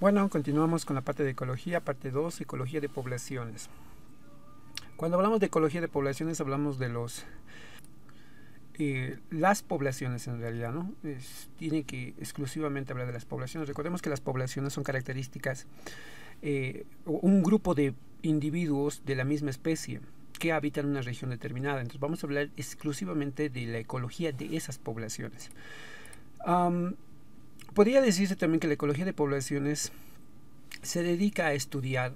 Bueno, continuamos con la parte de ecología, parte 2, ecología de poblaciones. Cuando hablamos de ecología de poblaciones hablamos de las poblaciones en realidad, ¿no? Tiene que exclusivamente hablar de las poblaciones. Recordemos que las poblaciones son características, un grupo de individuos de la misma especie que habitan en una región determinada. Entonces vamos a hablar exclusivamente de la ecología de esas poblaciones. Podría decirse también que la ecología de poblaciones se dedica a estudiar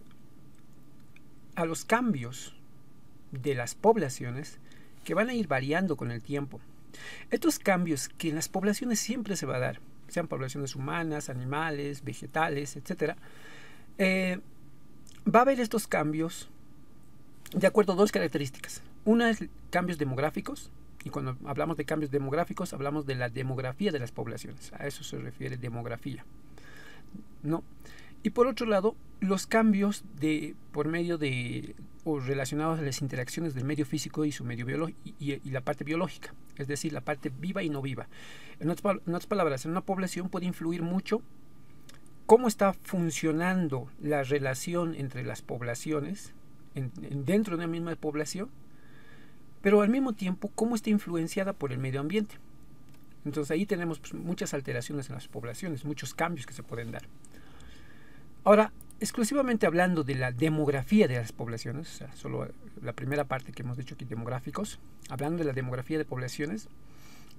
a los cambios de las poblaciones que van a ir variando con el tiempo. Estos cambios que en las poblaciones siempre se va a dar, sean poblaciones humanas, animales, vegetales, etc., va a haber estos cambios de acuerdo a dos características. Una es cambios demográficos, y cuando hablamos de cambios demográficos hablamos de la demografía de las poblaciones. A eso se refiere demografía, ¿no? Y por otro lado, los cambios por medio de o relacionados a las interacciones del medio físico y su medio biológico y la parte biológica, es decir, la parte viva y no viva. En otras palabras, en una población puede influir mucho cómo está funcionando la relación entre las poblaciones dentro de una misma población, pero al mismo tiempo cómo está influenciada por el medio ambiente. Entonces ahí tenemos muchas alteraciones en las poblaciones, muchos cambios que se pueden dar. Ahora, exclusivamente hablando de la demografía de las poblaciones, o sea, solo la primera parte que hemos dicho aquí, demográficos, hablando de la demografía de poblaciones,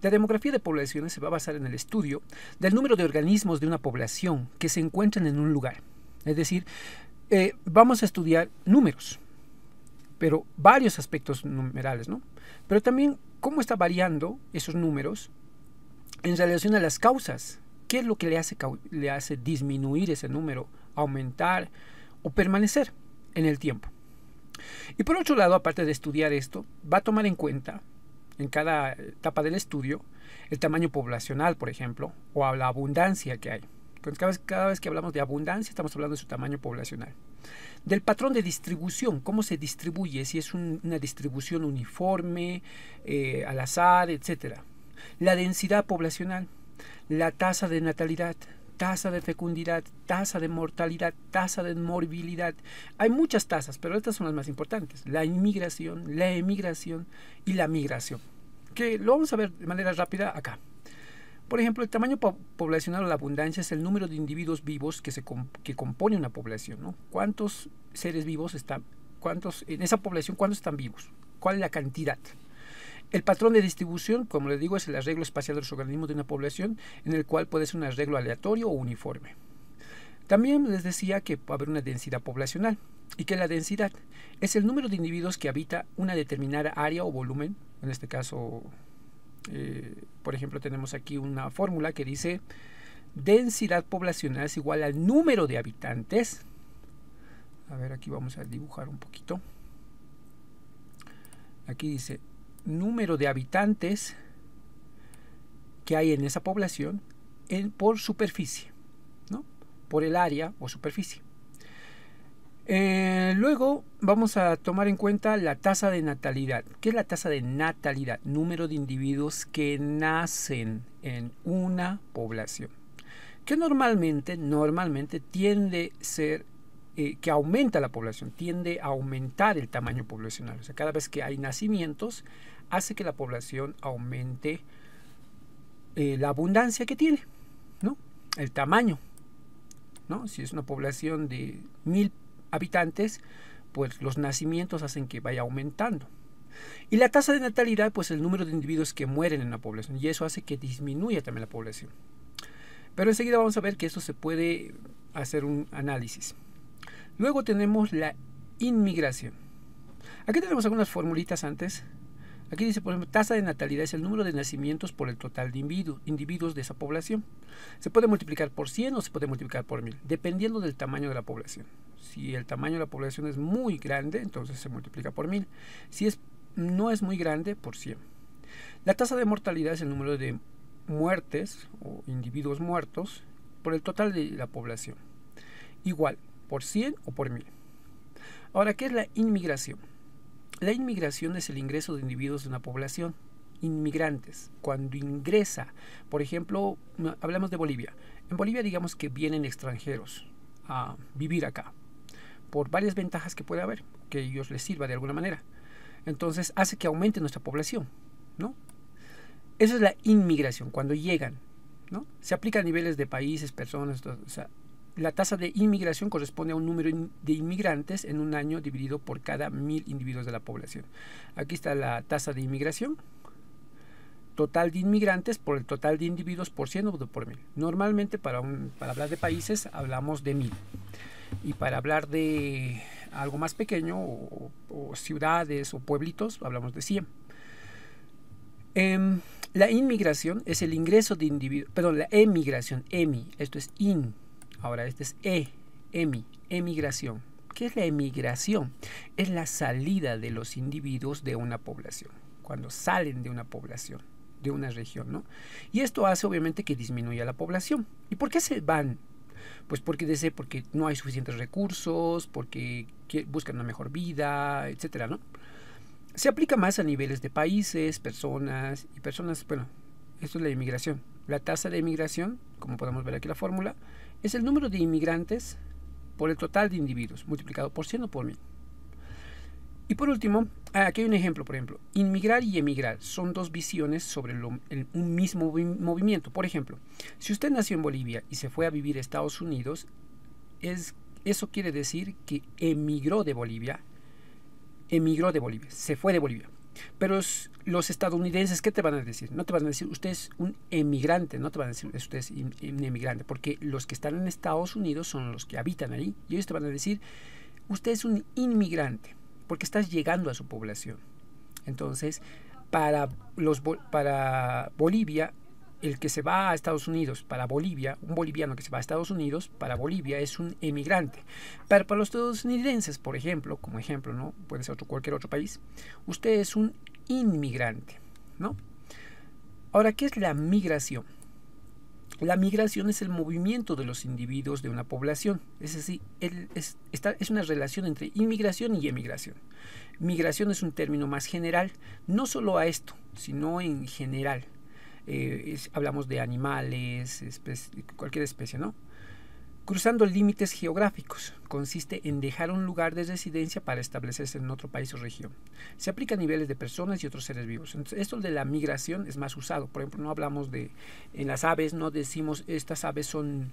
la demografía de poblaciones se va a basar en el estudio del número de organismos de una población que se encuentran en un lugar. Es decir, vamos a estudiar números, pero varios aspectos numerales, ¿no? Pero también cómo está variando esos números en relación a las causas. ¿Qué es lo que le hace disminuir ese número, aumentar o permanecer en el tiempo? Y por otro lado, aparte de estudiar esto, va a tomar en cuenta en cada etapa del estudio el tamaño poblacional, por ejemplo, o la abundancia que hay. Cada vez que hablamos de abundancia estamos hablando de su tamaño poblacional. Del patrón de distribución, cómo se distribuye, si es una distribución uniforme, al azar, etc. La densidad poblacional, la tasa de natalidad, tasa de fecundidad, tasa de mortalidad, tasa de morbilidad. Hay muchas tasas, pero estas son las más importantes. La inmigración, la emigración y la migración, que lo vamos a ver de manera rápida acá. Por ejemplo, el tamaño poblacional o la abundancia es el número de individuos vivos que compone una población, ¿no? ¿Cuántos seres vivos están? En esa población, cuántos están vivos? ¿Cuál es la cantidad? El patrón de distribución, como les digo, es el arreglo espacial de los organismos de una población, en el cual puede ser un arreglo aleatorio o uniforme. También les decía que puede haber una densidad poblacional, y que la densidad es el número de individuos que habita una determinada área o volumen. En este caso, por ejemplo, tenemos aquí una fórmula que dice densidad poblacional es igual al número de habitantes. A ver, aquí vamos a dibujar un poquito. Aquí dice número de habitantes que hay en esa población por superficie, ¿no? Por el área o superficie. Luego vamos a tomar en cuenta la tasa de natalidad. ¿Qué es la tasa de natalidad? Número de individuos que nacen en una población, que normalmente tiende a ser que aumenta la población, tiende a aumentar el tamaño poblacional. O sea, cada vez que hay nacimientos, hace que la población aumente la abundancia que tiene, ¿no? El tamaño, ¿no? Si es una población de 1000 habitantes, pues los nacimientos hacen que vaya aumentando. Y la tasa de natalidad, pues el número de individuos que mueren en la población, y eso hace que disminuya también la población. Pero enseguida vamos a ver que esto se puede hacer un análisis. Luego tenemos la inmigración. Aquí tenemos algunas formulitas antes. Aquí dice, por ejemplo, tasa de natalidad es el número de nacimientos por el total de individuos de esa población. Se puede multiplicar por 100 o se puede multiplicar por 1000, dependiendo del tamaño de la población. Si el tamaño de la población es muy grande, entonces se multiplica por 1000. Si no es muy grande, por 100. La tasa de mortalidad es el número de muertes o individuos muertos por el total de la población. Igual, por 100 o por 1000. Ahora, ¿qué es la inmigración? La inmigración es el ingreso de individuos de una población, inmigrantes. Cuando ingresa, por ejemplo, hablamos de Bolivia. En Bolivia digamos que vienen extranjeros, a vivir acá, por varias ventajas que puede haber, que a ellos les sirva de alguna manera. Entonces hace que aumente nuestra población, ¿no? Eso es la inmigración, cuando llegan, ¿no? Se aplica a niveles de países, personas, todo, o sea, la tasa de inmigración corresponde a un número de inmigrantes en un año dividido por cada 1000 individuos de la población. Aquí está la tasa de inmigración, total de inmigrantes por el total de individuos por 100 o por 1000. Normalmente para hablar de países hablamos de 1000. Y para hablar de algo más pequeño o ciudades o pueblitos hablamos de 100. La inmigración es el ingreso de individuos, perdón, la emigración, esto es in, ahora este es emigración. ¿Qué es la emigración? Es la salida de los individuos de una población, cuando salen de una población, de una región, ¿no? Y esto hace obviamente que disminuya la población. ¿Y por qué se van? Pues porque no hay suficientes recursos, porque buscan una mejor vida, etcétera, ¿no? Se aplica más a niveles de países, personas, bueno, esto es la inmigración. La tasa de inmigración, como podemos ver aquí la fórmula, es el número de inmigrantes por el total de individuos, multiplicado por 100 o por 1000. Y por último, aquí hay un ejemplo, por ejemplo, inmigrar y emigrar son dos visiones sobre un mismo movimiento. Por ejemplo, si usted nació en Bolivia y se fue a vivir a Estados Unidos, eso quiere decir que emigró de Bolivia, se fue de Bolivia. Pero los estadounidenses, ¿qué te van a decir? No te van a decir, usted es un emigrante, no te van a decir, usted es un emigrante, porque los que están en Estados Unidos son los que habitan ahí, y ellos te van a decir, usted es un inmigrante, porque estás llegando a su población. Entonces, para Bolivia, el que se va a Estados Unidos, para Bolivia, un boliviano que se va a Estados Unidos, para Bolivia es un emigrante. Pero para los estadounidenses, por ejemplo, como ejemplo, ¿no? Puede ser cualquier otro país, usted es un inmigrante, ¿no? Ahora, ¿qué es la migración? La migración es el movimiento de los individuos de una población. Es decir, es una relación entre inmigración y emigración. Migración es un término más general, no solo a esto, sino en general. Hablamos de animales, cualquier especie, ¿no? Cruzando límites geográficos. Consiste en dejar un lugar de residencia para establecerse en otro país o región. Se aplica a niveles de personas y otros seres vivos. Entonces, esto de la migración es más usado. Por ejemplo, no hablamos en las aves, no decimos estas aves son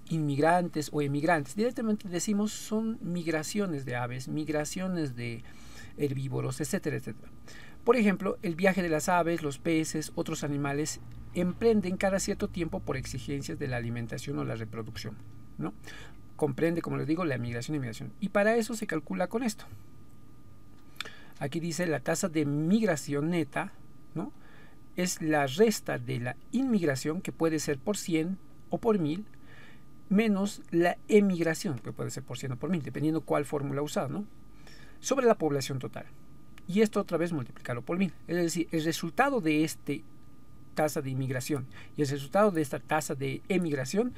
inmigrantes o emigrantes. Directamente decimos son migraciones de aves, migraciones de herbívoros, etcétera, etcétera. Por ejemplo, el viaje de las aves, los peces, otros animales emprenden cada cierto tiempo por exigencias de la alimentación o la reproducción, ¿no? Comprende, como les digo, la migración y migración. Y para eso se calcula con esto. Aquí dice la tasa de migración neta, ¿no? Es la resta de la inmigración, que puede ser por 100 o por 1000, menos la emigración, que puede ser por 100 o por 1000, dependiendo cuál fórmula usada, ¿no? Sobre la población total. Y esto otra vez multiplicarlo por 1000. Es decir, el resultado de esta tasa de inmigración y el resultado de esta tasa de emigración,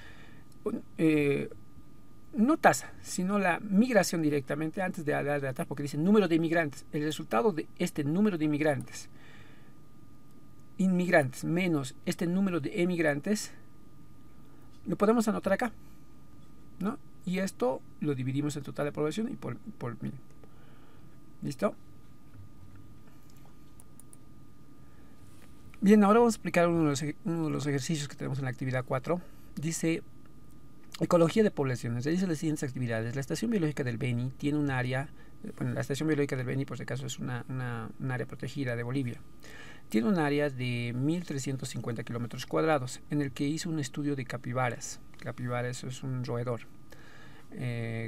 no tasa, sino la migración directamente, antes de hablar de la tasa, porque dice número de inmigrantes. El resultado de este número de inmigrantes menos este número de emigrantes, lo podemos anotar acá, ¿no? Y esto lo dividimos en total de población y por 1000. ¿Listo? Bien, ahora vamos a explicar uno de los ejercicios que tenemos en la actividad 4. Dice, ecología de poblaciones. Realiza las siguientes actividades. La Estación Biológica del Beni tiene un área, bueno, la Estación Biológica del Beni, por si acaso, es un área protegida de Bolivia. Tiene un área de 1.350 kilómetros cuadrados, en el que hizo un estudio de capibaras. Capibaras es un roedor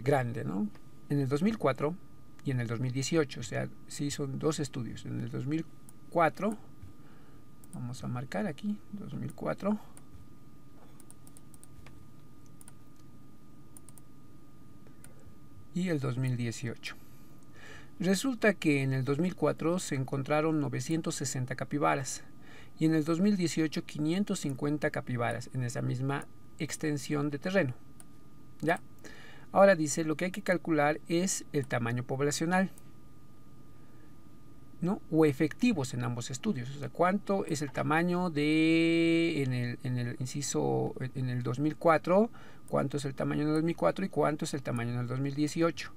grande, ¿no? En el 2004 y en el 2018, o sea, se hizo dos estudios. En el 2004... vamos a marcar aquí 2004 y el 2018. Resulta que en el 2004 se encontraron 960 capibaras y en el 2018 550 capibaras en esa misma extensión de terreno. ¿Ya? Ahora dice, lo que hay que calcular es el tamaño poblacional. ¿no? O efectivos en ambos estudios. O sea, cuánto es el tamaño de en el inciso en el 2004, cuánto es el tamaño en el 2004 y cuánto es el tamaño en el 2018.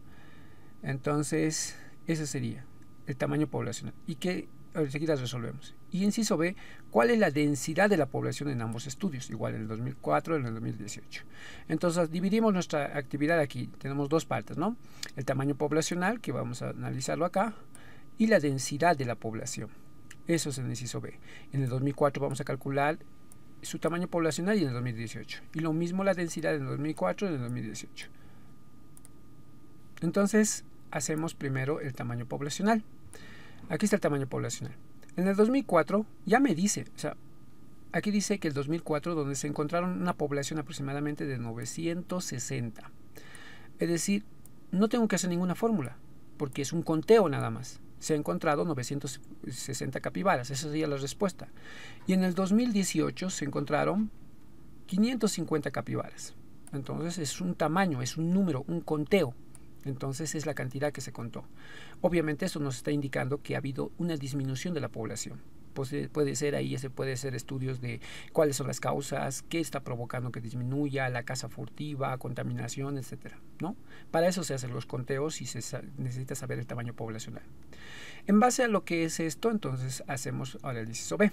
Entonces, ese sería el tamaño poblacional. Y que enseguida resolvemos. Y inciso B, ¿cuál es la densidad de la población en ambos estudios? Igual en el 2004 y en el 2018. Entonces, dividimos nuestra actividad aquí. Tenemos dos partes, ¿no? El tamaño poblacional, que vamos a analizarlo acá, y la densidad de la población. Eso es el inciso B. En el 2004 vamos a calcular su tamaño poblacional y en el 2018. Y lo mismo la densidad en el 2004 y en el 2018. Entonces, hacemos primero el tamaño poblacional. Aquí está el tamaño poblacional. En el 2004 ya me dice, o sea, aquí dice que el 2004 donde se encontraron una población aproximadamente de 960. Es decir, no tengo que hacer ninguna fórmula, porque es un conteo nada más. Se ha encontrado 960 capibaras, esa sería la respuesta. Y en el 2018 se encontraron 550 capibaras. Entonces es un tamaño, es un número, un conteo. Entonces es la cantidad que se contó. Obviamente eso nos está indicando que ha habido una disminución de la población. Puede ser ahí, se puede hacer estudios de cuáles son las causas, qué está provocando que disminuya, la caza furtiva, contaminación, etcétera, ¿no? Para eso se hacen los conteos y se necesita saber el tamaño poblacional. En base a lo que es esto, entonces hacemos ahora el inciso B.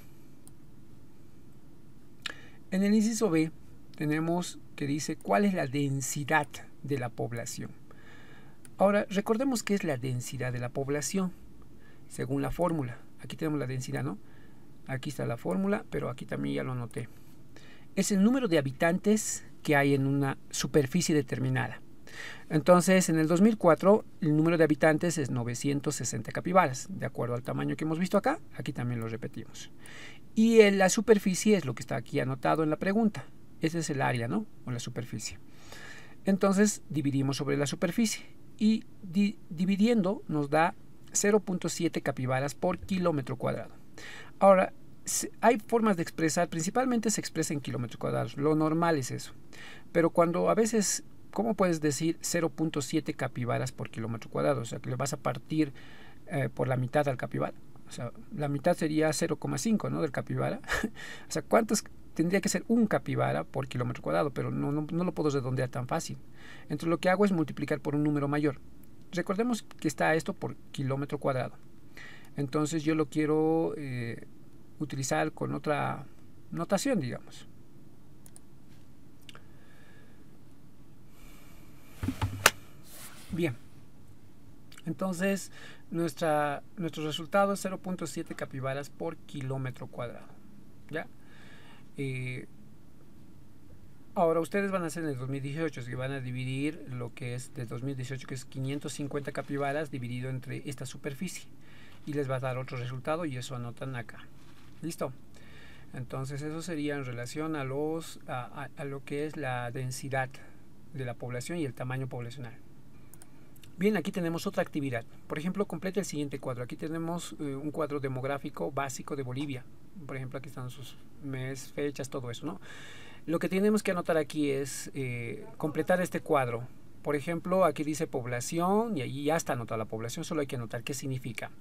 En el inciso B tenemos que dice cuál es la densidad de la población. Ahora, recordemos qué es la densidad de la población, según la fórmula. Aquí tenemos la densidad, ¿no? Aquí está la fórmula, pero aquí también ya lo anoté. Es el número de habitantes que hay en una superficie determinada. Entonces, en el 2004, el número de habitantes es 960 capibaras. De acuerdo al tamaño que hemos visto acá, aquí también lo repetimos. Y la superficie es lo que está aquí anotado en la pregunta. Ese es el área, ¿no? O la superficie. Entonces, dividimos sobre la superficie. Y dividiendo nos da 0.7 capibaras por kilómetro cuadrado. Ahora, hay formas de expresar, principalmente se expresa en kilómetros cuadrados, lo normal es eso. Pero cuando a veces, ¿cómo puedes decir 0.7 capibaras por kilómetro cuadrado? O sea, que le vas a partir por la mitad al capibara. O sea, la mitad sería 0,5, ¿no? Del capibara. O sea, ¿cuántos? Tendría que ser un capibara por kilómetro cuadrado, pero no lo puedo redondear tan fácil. Entonces lo que hago es multiplicar por un número mayor. Recordemos que está esto por kilómetro cuadrado. Entonces yo lo quiero utilizar con otra notación, digamos. Bien. Entonces nuestro resultado es 0.7 capibaras por kilómetro cuadrado. ¿Ya? Ahora ustedes van a hacer en el 2018, que van a dividir lo que es del 2018, que es 550 capibaras dividido entre esta superficie. Y les va a dar otro resultado y eso anotan acá. ¿Listo? Entonces eso sería en relación a lo que es la densidad de la población y el tamaño poblacional. Bien, aquí tenemos otra actividad. Por ejemplo, completa el siguiente cuadro. Aquí tenemos un cuadro demográfico básico de Bolivia. Por ejemplo, aquí están sus meses, fechas, todo eso, ¿no? Lo que tenemos que anotar aquí es completar este cuadro. Por ejemplo, aquí dice población y allí ya está anotada la población, solo hay que anotar qué significa.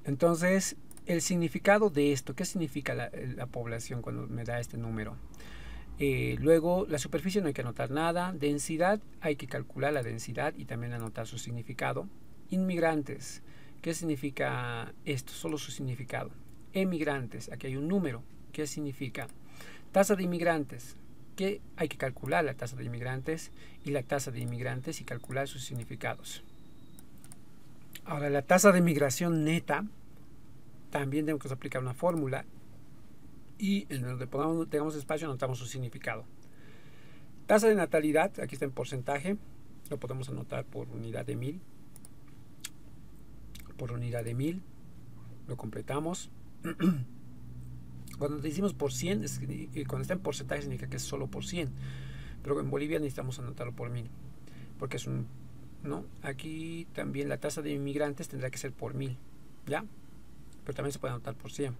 Entonces, el significado de esto, ¿qué significa la población cuando me da este número? Luego, la superficie no hay que anotar nada. Densidad, hay que calcular la densidad y también anotar su significado. Inmigrantes, ¿qué significa esto? Solo su significado. Emigrantes, aquí hay un número. ¿Qué significa? Tasa de inmigrantes, que hay que calcular la tasa de inmigrantes y la tasa de inmigrantes y calcular sus significados. Ahora, la tasa de migración neta, también tenemos que aplicar una fórmula y en donde tengamos espacio anotamos su significado. Tasa de natalidad, aquí está en porcentaje, lo podemos anotar por unidad de 1000. Por unidad de 1000, lo completamos. Cuando decimos por 100, cuando está en porcentaje significa que es solo por 100. Pero en Bolivia necesitamos anotarlo por 1000. Porque es un... ¿no? Aquí también la tasa de inmigrantes tendrá que ser por 1000. ¿Ya? Pero también se puede anotar por 100.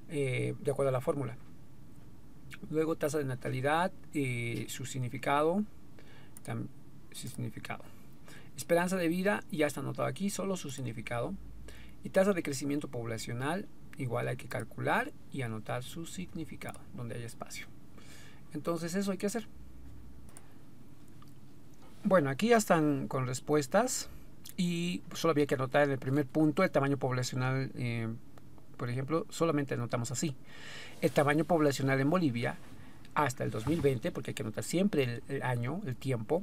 De acuerdo a la fórmula. Luego tasa de natalidad, su significado. Su significado. Esperanza de vida ya está anotado aquí, solo su significado. Y tasa de crecimiento poblacional, igual hay que calcular y anotar su significado, donde haya espacio. Entonces eso hay que hacer. Bueno, aquí ya están con respuestas y solo había que anotar en el primer punto el tamaño poblacional. Por ejemplo, solamente anotamos así. El tamaño poblacional en Bolivia hasta el 2020, porque hay que anotar siempre el año, el tiempo,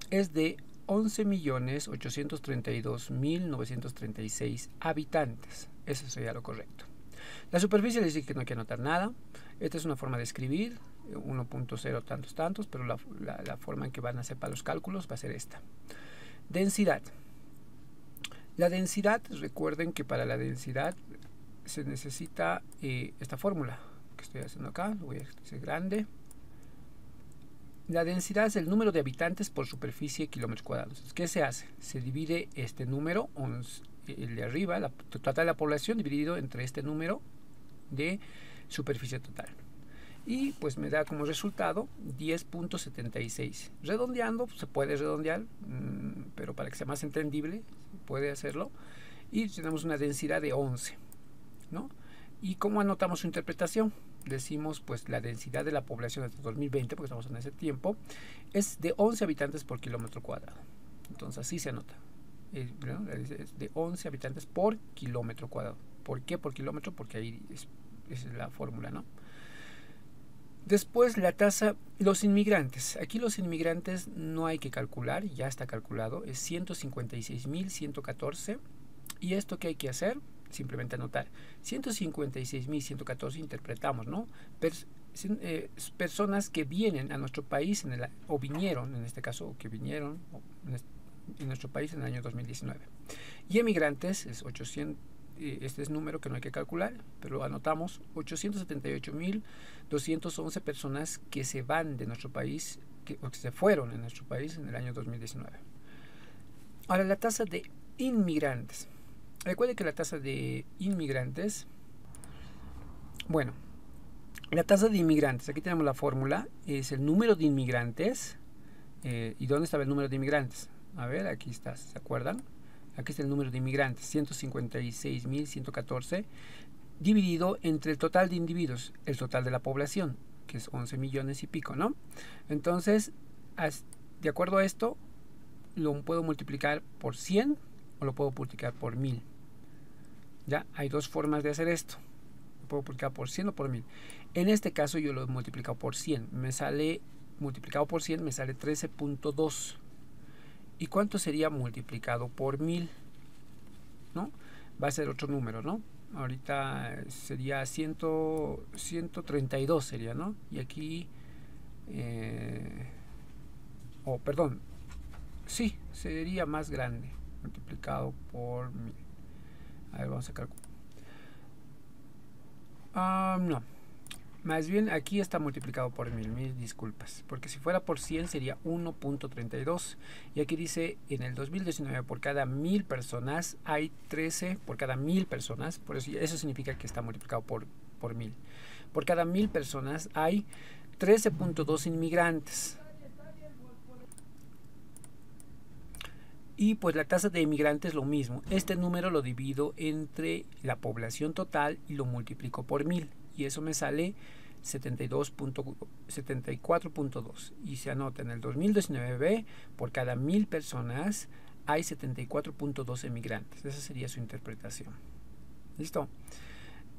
es de 11.832.936 habitantes. Eso sería lo correcto. La superficie dice que no hay que anotar nada. Esta es una forma de escribir, 1.0 tantos tantos, pero la forma en que van a hacer para los cálculos va a ser esta. Densidad. La densidad, recuerden que para la densidad se necesita esta fórmula que estoy haciendo acá, lo voy a hacer grande. La densidad es el número de habitantes por superficie kilómetros cuadrados. ¿Qué se hace? Se divide este número, el de arriba, la total de la población, dividido entre este número de superficie total. Y pues me da como resultado 10.76. Redondeando, se puede redondear, pero para que sea más entendible, puede hacerlo. Y tenemos una densidad de 11, ¿no? ¿Y cómo anotamos su interpretación? Decimos pues la densidad de la población hasta 2020, porque estamos en ese tiempo, es de 11 habitantes por kilómetro cuadrado. Entonces así se anota. Es de 11 habitantes por kilómetro cuadrado. ¿Por qué por kilómetro? Porque ahí es la fórmula, ¿no? Después la tasa, los inmigrantes. Aquí los inmigrantes no hay que calcular, ya está calculado, es 156.114. ¿Y esto qué hay que hacer? Simplemente anotar 156.114, interpretamos, ¿no? Personas que vienen a nuestro país o vinieron, en este caso, que vinieron en nuestro país en el año 2019. Y emigrantes es 800. Este es número que no hay que calcular, pero lo anotamos, 878.211 personas que se van de nuestro país, o que se fueron en nuestro país en el año 2019. Ahora, la tasa de inmigrantes. Recuerde que la tasa de inmigrantes, bueno, la tasa de inmigrantes, aquí tenemos la fórmula, es el número de inmigrantes. ¿Y dónde estaba el número de inmigrantes? A ver, aquí está, ¿se acuerdan? Aquí está el número de inmigrantes, 156.114, dividido entre el total de individuos, el total de la población, que es 11 millones y pico, ¿no? Entonces, de acuerdo a esto, lo puedo multiplicar por 100 o lo puedo multiplicar por 1000. Ya, hay dos formas de hacer esto. Lo puedo multiplicar por 100 o por 1000. En este caso yo lo he multiplicado por 100. Me sale, multiplicado por 100, me sale 13.2. ¿Y cuánto sería multiplicado por 1000? ¿No? Va a ser otro número, ¿no? Ahorita sería 132 sería, ¿no? Y aquí, perdón, sí, sería más grande, multiplicado por 1000. A ver, vamos a calcular. No. Más bien aquí está multiplicado por 1000, mil disculpas, porque si fuera por 100 sería 1.32 y aquí dice en el 2019 por cada 1000 personas hay 13 por cada 1000 personas, por eso significa que está multiplicado por 1000. Por cada 1000 personas hay 13.2 inmigrantes. Y pues la tasa de inmigrantes lo mismo, este número lo divido entre la población total y lo multiplico por 1000. Y eso me sale 74.2 y se anota en el 2019 por cada 1000 personas hay 74.2 emigrantes. Esa sería su interpretación. ¿Listo?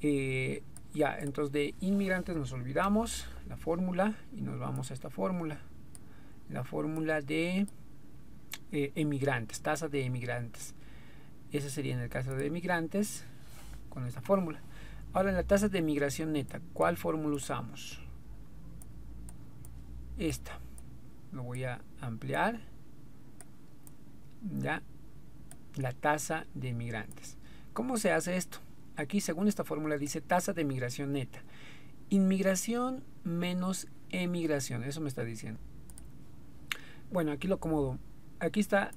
Ya, entonces de inmigrantes nos olvidamos la fórmula y nos vamos a esta fórmula. La fórmula de emigrantes, tasa de emigrantes. Ese sería en el caso de emigrantes con esta fórmula. Ahora en la tasa de migración neta, ¿cuál fórmula usamos? Esta. Lo voy a ampliar. Ya. La tasa de migrantes. ¿Cómo se hace esto? Aquí según esta fórmula dice tasa de migración neta. Inmigración menos emigración. Eso me está diciendo. Bueno, aquí lo acomodo. Aquí está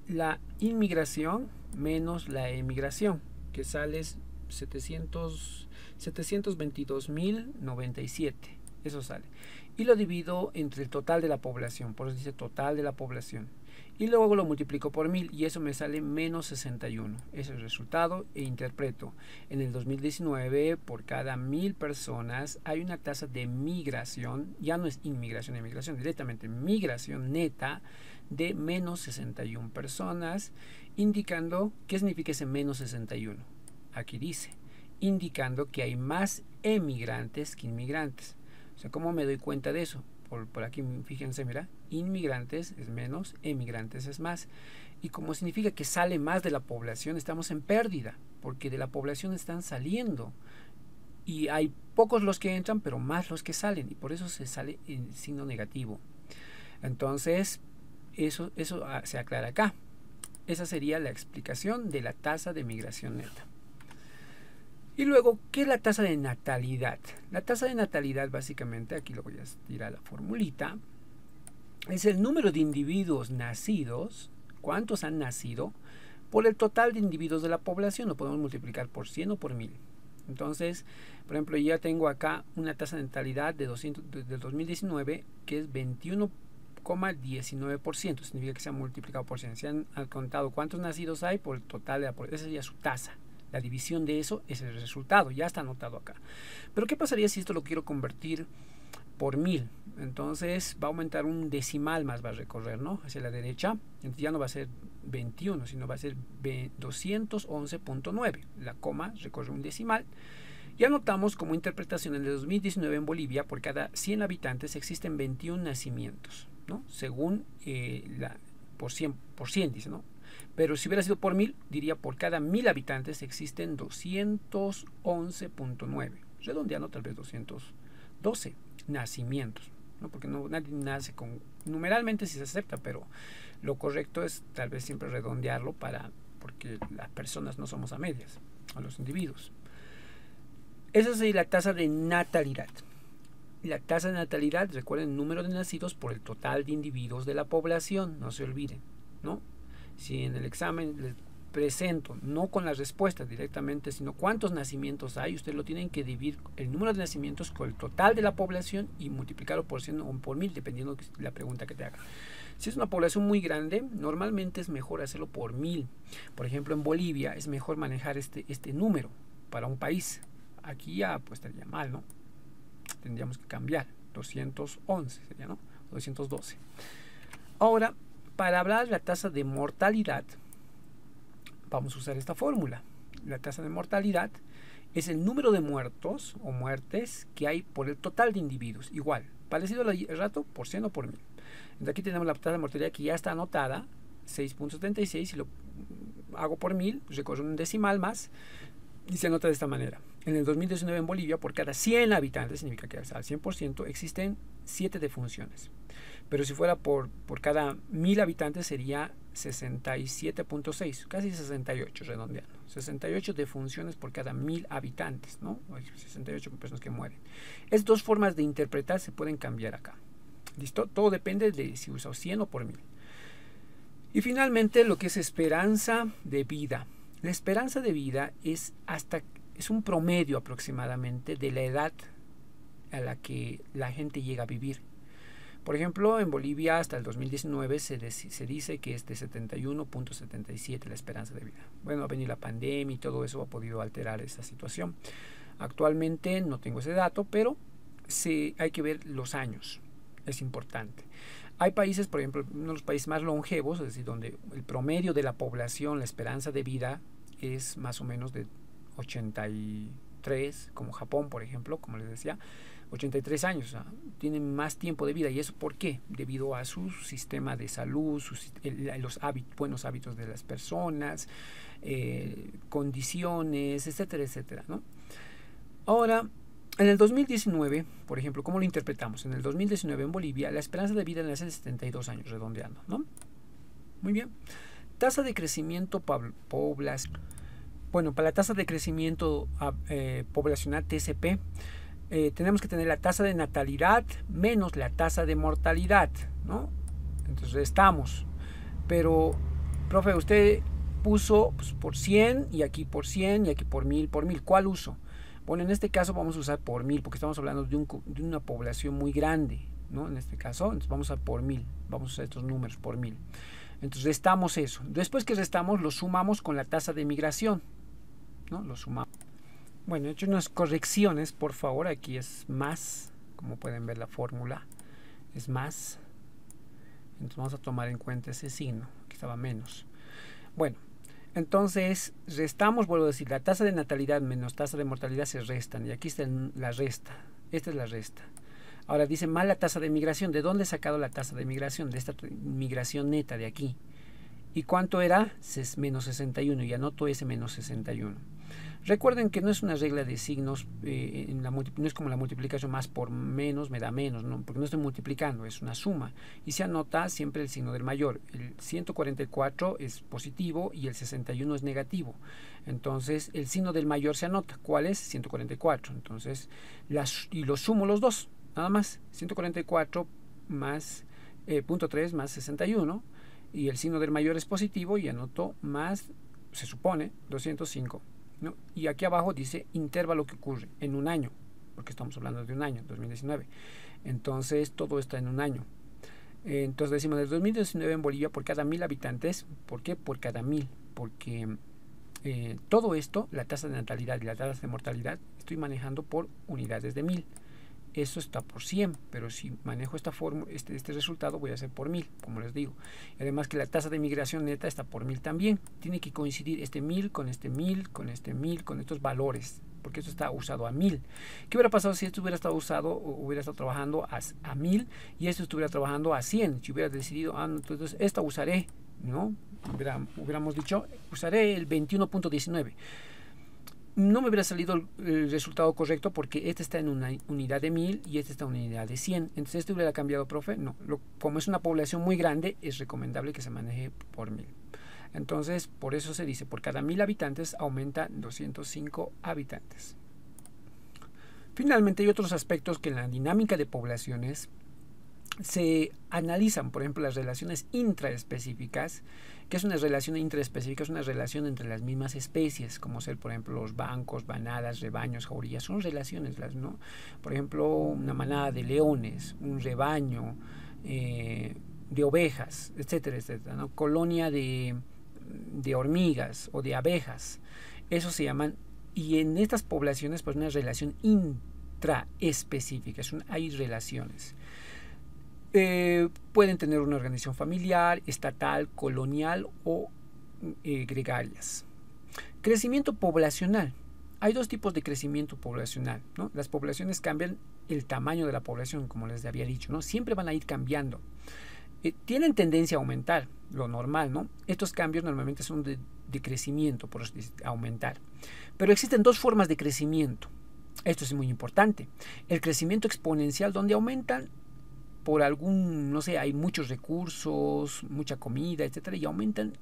la inmigración menos la emigración, que sale 722.097. eso sale. Y lo divido entre el total de la población, por eso dice total de la población. Y luego lo multiplico por 1000 y eso me sale menos 61. Ese es el resultado e interpreto. En el 2019, por cada 1000 personas hay una tasa de migración, ya no es inmigración, emigración, directamente migración neta de menos 61 personas, indicando, ¿qué significa ese menos 61? Aquí dice, indicando que hay más emigrantes que inmigrantes. O sea, ¿cómo me doy cuenta de eso? Por aquí, fíjense, mira, inmigrantes es menos, emigrantes es más. Y como significa que sale más de la población, estamos en pérdida, porque de la población están saliendo. Y hay pocos los que entran, pero más los que salen, y por eso se sale en signo negativo. Entonces, eso se aclara acá. Esa sería la explicación de la tasa de migración neta. Y luego, ¿qué es la tasa de natalidad? La tasa de natalidad, básicamente, aquí lo voy a tirar la formulita, es el número de individuos nacidos, cuántos han nacido, por el total de individuos de la población. Lo podemos multiplicar por 100 o por 1000. Entonces, por ejemplo, ya tengo acá una tasa de natalidad del 2019 que es 21,19%. Significa que se ha multiplicado por 100. Se han contado cuántos nacidos hay por el total de la población. Esa sería su tasa. La división de eso es el resultado, ya está anotado acá. Pero ¿qué pasaría si esto lo quiero convertir por 1000? Entonces va a aumentar un decimal más, va a recorrer, ¿no? Hacia la derecha. Entonces ya no va a ser 21, sino va a ser 211.9. La coma recorre un decimal. Y anotamos como interpretación en el 2019 en Bolivia, por cada 100 habitantes existen 21 nacimientos, ¿no? Según por 100 dice, ¿no? Pero si hubiera sido por 1000, diría por cada 1000 habitantes existen 211.9. Redondeando tal vez 212 nacimientos, ¿no? Porque nadie nace con... Numeralmente sí se acepta, pero lo correcto es tal vez siempre redondearlo porque las personas no somos a medias, a los individuos. Esa es la tasa de natalidad. La tasa de natalidad, recuerden, el número de nacidos por el total de individuos de la población, no se olviden, ¿no? Si en el examen les presento, no con las respuestas directamente, sino cuántos nacimientos hay, ustedes lo tienen que dividir el número de nacimientos con el total de la población y multiplicarlo por 100 o por 1000, dependiendo de la pregunta que te haga. Si es una población muy grande, normalmente es mejor hacerlo por 1000. Por ejemplo, en Bolivia es mejor manejar este número para un país. Aquí ya pues estaría mal, ¿no? Tendríamos que cambiar. 211 sería, ¿no? 212. Ahora, para hablar de la tasa de mortalidad, vamos a usar esta fórmula. La tasa de mortalidad es el número de muertos o muertes que hay por el total de individuos. Igual, parecido al rato, por 100 o por 1000. Entonces aquí tenemos la tasa de mortalidad que ya está anotada, 6.76. Si lo hago por 1000, recorre un decimal más y se anota de esta manera. En el 2019 en Bolivia, por cada 100 habitantes, significa que al 100%, existen 7 defunciones. Pero si fuera por cada 1000 habitantes sería 67.6, casi 68, redondeando. 68 defunciones por cada 1000 habitantes, ¿no? 68 personas que mueren. Es dos formas de interpretar, se pueden cambiar acá. ¿Listo? Todo depende de si usa 100 o por 1000. Y finalmente lo que es esperanza de vida. La esperanza de vida es un promedio aproximadamente de la edad a la que la gente llega a vivir. Por ejemplo, en Bolivia hasta el 2019 se dice que es de 71.77 la esperanza de vida. Bueno, ha venido la pandemia y todo eso ha podido alterar esa situación. Actualmente no tengo ese dato, pero hay que ver los años. Es importante. Hay países, por ejemplo, uno de los países más longevos, es decir, donde el promedio de la población, la esperanza de vida es más o menos de 83, como Japón, por ejemplo, como les decía, 83 años, o sea, tienen más tiempo de vida. ¿Y eso por qué? Debido a su sistema de salud, los buenos hábitos de las personas, condiciones, etcétera, etcétera, ¿no? Ahora, en el 2019, por ejemplo, ¿cómo lo interpretamos? En el 2019 en Bolivia, la esperanza de vida es de 72 años, redondeando, ¿no? Muy bien. Tasa de crecimiento poblacional. Bueno, para la tasa de crecimiento poblacional TCP, tenemos que tener la tasa de natalidad menos la tasa de mortalidad, ¿no? Entonces restamos. Pero, profe, usted puso pues, por 100 y aquí por 100 y aquí por 1000. ¿Cuál uso? Bueno, en este caso vamos a usar por 1000 porque estamos hablando de una población muy grande, ¿no? En este caso, entonces vamos a usar por 1000, vamos a usar estos números por 1000. Entonces restamos eso. Después que restamos, lo sumamos con la tasa de migración, ¿no? Lo sumamos. Bueno, he hecho unas correcciones, por favor. Aquí es más, como pueden ver la fórmula, es más. Entonces vamos a tomar en cuenta ese signo, que estaba menos. Bueno, entonces restamos, vuelvo a decir, la tasa de natalidad menos tasa de mortalidad se restan. Y aquí está la resta. Esta es la resta. Ahora dice más la tasa de migración. ¿De dónde he sacado la tasa de migración? De esta migración neta de aquí. ¿Y cuánto era? Menos 61. Y anoto ese menos 61. Recuerden que no es una regla de signos, no es como la multiplicación más por menos me da menos, ¿no? Porque no estoy multiplicando, es una suma. Y se anota siempre el signo del mayor. El 144 es positivo y el 61 es negativo. Entonces el signo del mayor se anota. ¿Cuál es? 144. Entonces, y los sumo los dos, nada más. 144 más 0.3 más 61. Y el signo del mayor es positivo y anoto más, se supone, 205. ¿no? Y aquí abajo dice intervalo que ocurre en un año, porque estamos hablando de un año, 2019. Entonces todo está en un año. Entonces decimos del 2019 en Bolivia por cada 1000 habitantes. ¿Por qué? Por cada 1000. Porque todo esto, la tasa de natalidad y la tasa de mortalidad, estoy manejando por unidades de 1000. Eso está por 100, pero si manejo esta fórmula, este resultado voy a hacer por 1000, como les digo. Y además que la tasa de migración neta está por 1000 también. Tiene que coincidir este 1000 con este 1000, con este 1000, con estos valores, porque esto está usado a 1000. ¿Qué hubiera pasado si esto hubiera estado usado o hubiera estado trabajando a 1000 y esto estuviera trabajando a 100? Si hubiera decidido, entonces esta usaré, ¿no? Hubiéramos dicho, usaré el 21.19. No me hubiera salido el resultado correcto porque este está en una unidad de 1000 y este está en una unidad de 100. Entonces, ¿este hubiera cambiado, profe? No. Como es una población muy grande, es recomendable que se maneje por 1000. Entonces, por eso se dice, por cada 1000 habitantes aumenta 205 habitantes. Finalmente, hay otros aspectos que en la dinámica de poblaciones se analizan, por ejemplo, las relaciones intraespecíficas. ¿Qué es una relación intraespecífica? Es una relación entre las mismas especies, como ser, por ejemplo, los bancos, manadas, rebaños, jaurías. Son relaciones, ¿no? Por ejemplo, una manada de leones, un rebaño de ovejas, etcétera, etcétera, ¿no? Colonia de hormigas o de abejas. Eso se llaman, y en estas poblaciones, pues una relación intraespecífica, hay relaciones. Pueden tener una organización familiar, estatal, colonial o gregarias. Crecimiento poblacional. Hay dos tipos de crecimiento poblacional, ¿no? Las poblaciones cambian el tamaño de la población, como les había dicho, ¿no? Siempre van a ir cambiando. Tienen tendencia a aumentar, lo normal, ¿no? Estos cambios normalmente son de crecimiento, por aumentar. Pero existen dos formas de crecimiento. Esto es muy importante. El crecimiento exponencial, donde aumentan por no sé, hay muchos recursos, mucha comida, etcétera, y aumentan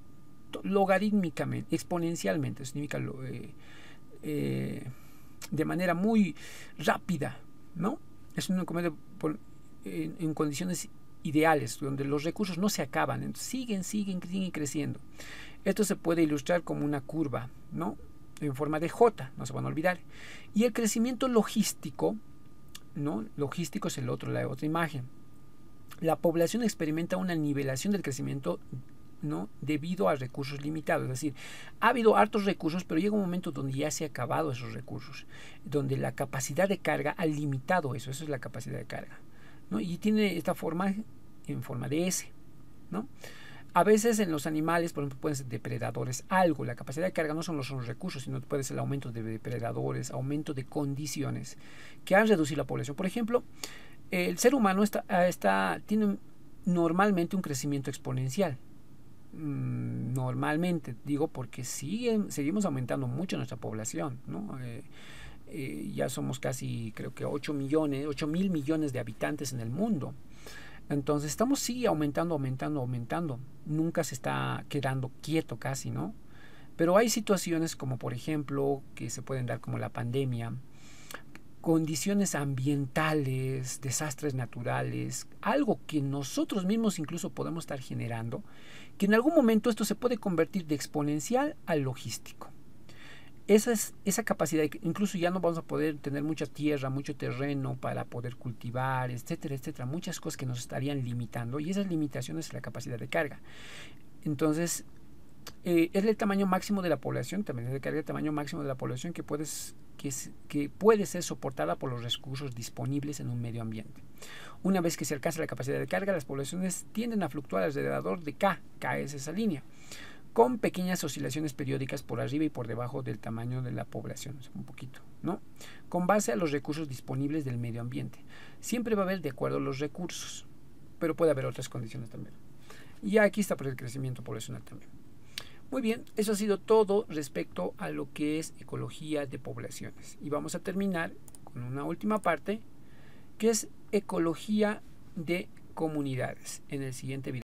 logarítmicamente, exponencialmente, eso significa de manera muy rápida, ¿no? Es una comedia en condiciones ideales, donde los recursos no se acaban, entonces siguen creciendo. Esto se puede ilustrar como una curva, ¿no? En forma de J, no se van a olvidar. Y el crecimiento logístico, ¿no? Logístico es la otra imagen. La población experimenta una nivelación del crecimiento, ¿no? Debido a recursos limitados. Es decir, ha habido hartos recursos, pero llega un momento donde ya se han acabado esos recursos, donde la capacidad de carga ha limitado eso es la capacidad de carga, ¿no? Y tiene esta forma en forma de S, ¿no? A veces en los animales, por ejemplo, pueden ser depredadores, la capacidad de carga no son los recursos, sino puede ser el aumento de depredadores, aumento de condiciones que han reducido la población. Por ejemplo, el ser humano tiene normalmente un crecimiento exponencial. Normalmente, digo, porque seguimos aumentando mucho nuestra población, ¿no? Ya somos casi, creo que 8.000 millones de habitantes en el mundo. Entonces sigue aumentando. Nunca se está quedando quieto casi, ¿no? Pero hay situaciones como, por ejemplo, que se pueden dar como la pandemia, condiciones ambientales, desastres naturales, algo que nosotros mismos incluso podemos estar generando, que en algún momento esto se puede convertir de exponencial a logístico. esa capacidad, incluso ya no vamos a poder tener mucha tierra, mucho terreno para poder cultivar, etcétera, etcétera, muchas cosas que nos estarían limitando, y esas limitaciones es la capacidad de carga. Entonces, es el tamaño máximo de la población, también se carga el tamaño máximo de la población que puede ser soportada por los recursos disponibles en un medio ambiente. Una vez que se alcanza la capacidad de carga, las poblaciones tienden a fluctuar alrededor de K es esa línea, con pequeñas oscilaciones periódicas por arriba y por debajo del tamaño de la población, un poquito, ¿no? Con base a los recursos disponibles del medio ambiente. Siempre va a haber de acuerdo a los recursos, pero puede haber otras condiciones también. Y aquí está por el crecimiento poblacional también. Muy bien, eso ha sido todo respecto a lo que es ecología de poblaciones. Y vamos a terminar con una última parte, que es ecología de comunidades, en el siguiente video.